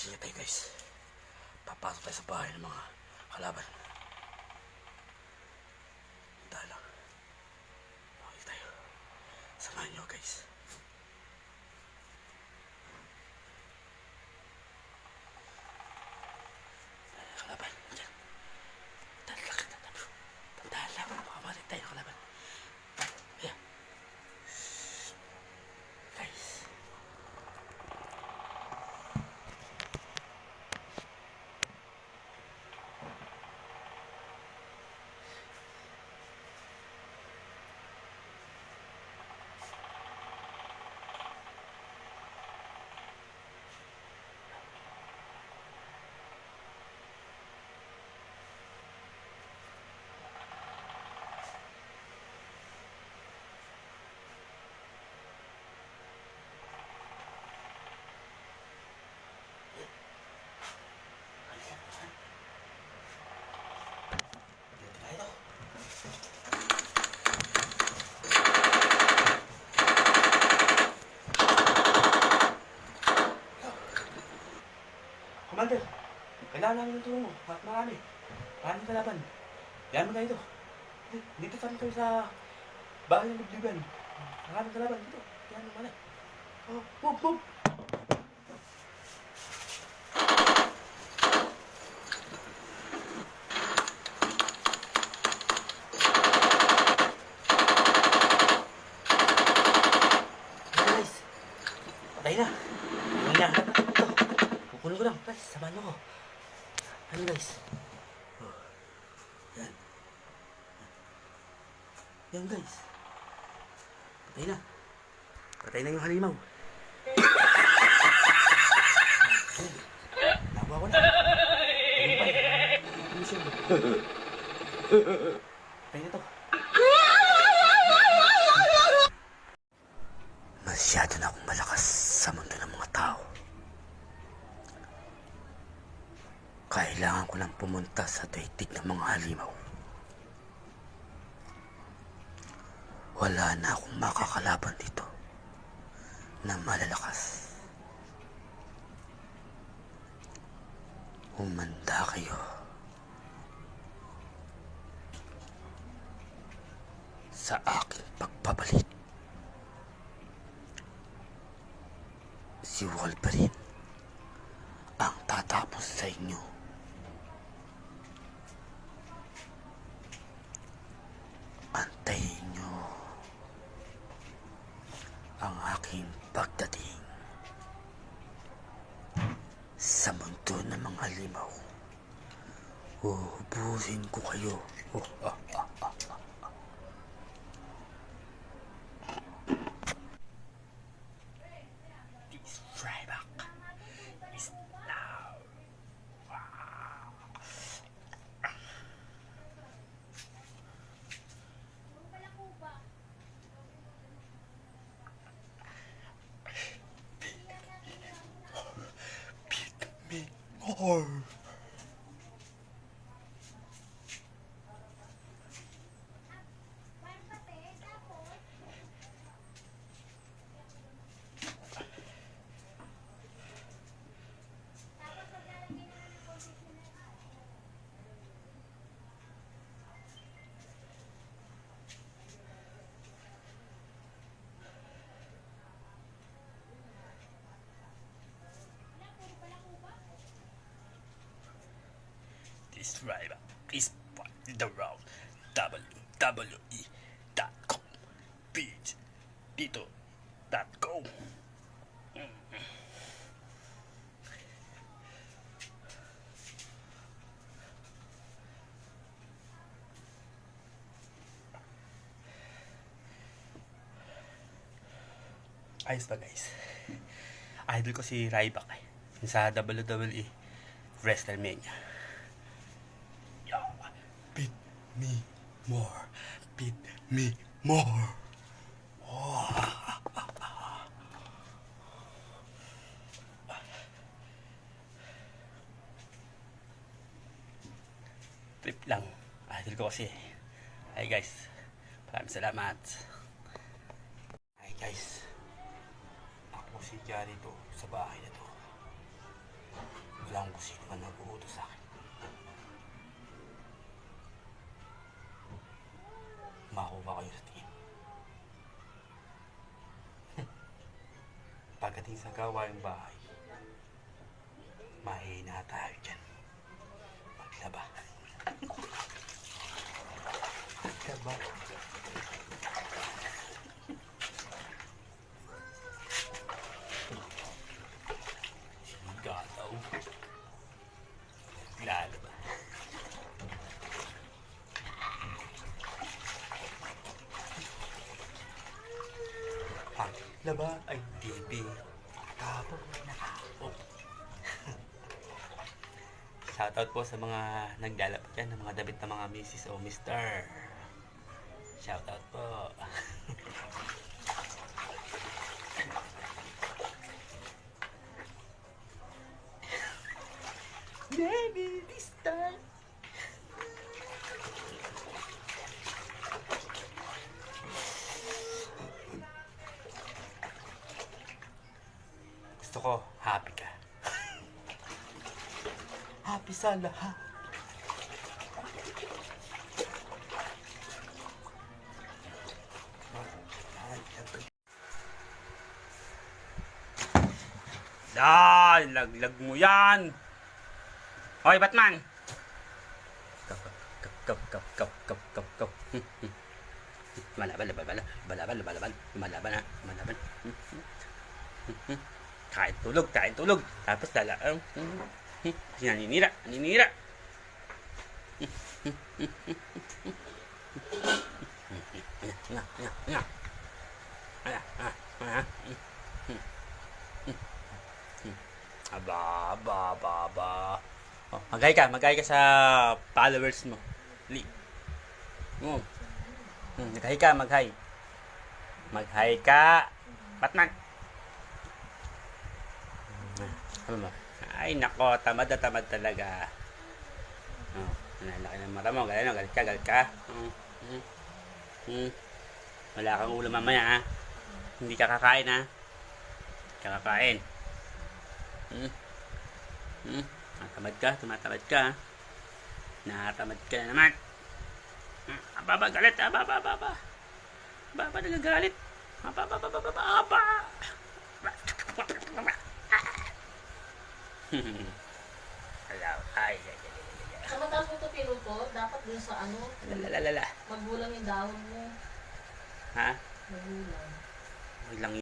Sige tayo guys. Papasok tayo sa bahay ng mga kalaban. Dahil lang. Okay tayo. Samahan nyo guys. Kalaban. Diyan. Tandaan lang. Makamalit tayo kalaban. Ayan. Guys. Commander, kailangan namin ng tulong mo. Marami. Maraming kalaban. Yan mo na ito. Dito kami kayo sa bahay ng libliban. Maraming kalaban dito. Yan mo na. Oh, move, move! Guys, patay na. Patay na. Kukunin ko lang. Guys, samahan mo ko. Ano guys? Oh. Yan. Yan guys. Patay na. Patay na yung halimaw. Nakuha ko na. Patay na to. Masyado na akong malakas sa mundo ng mga tao. Kailangan ko lang pumunta sa daigdig ng mga halimaw. Wala na akong makakalaban dito na malalakas. Humanda kayo. Sa aking pagpabalik. Si Wolverine ang tatapos sa inyo. Antayin nyo ang aking pagdating sa mundo ng mga halimaw. Uhubusin ko kayo. This Ryback is now. More. This Ryback is part of the round WWE.com page dito.com. Ayos ba guys? Idol ko si Ryback sa WWE WrestleMania. Beat me more. Beat me more. Oh. Trip lang. Idol ko kasi. Hi guys. Maraming salamat. Hi guys. Ako si Jari to sa bahay na to. Walang kung sino man nag-uutos sa akin. Makuha kayo sa team. Pagdating sa gawaing bahay, mahina tayo dyan. Maglaba. Maglaba. Sigataw. Lalaba. Ang laba ay TV. Tapos nakakop. Shoutout po sa mga naglalaba dyan ng mga damit ng mga Mrs. o Mr. Shoutout po. Maybe this time. Gusto ko, happy ka. Happy sa lahat. Laglag mo yan. Hoy, Batman! Kap. Malaban. Malaban. Kain tulog. Tapos lalaang. Naninira. Aba. Oh, maghay ka sa followers mo. Maghay ka. Maghay ka. Batman. Ano mo? Ay, nako, tamad talaga. Oh, nalaki ng mata mo. Galit ka. Wala kang ulam mamaya, ha? Hindi ka kakain, ha? Kakain. Tumatamad ka. Natamad ka na naman. Ababa, galit. Ababa, nagagalit. Ababa. Ay. Sa mataas mo ito pinupot, dapat dun sa ano, Lalalala. magbulang yung dahon mo. Ha? Magbulang. Wait lang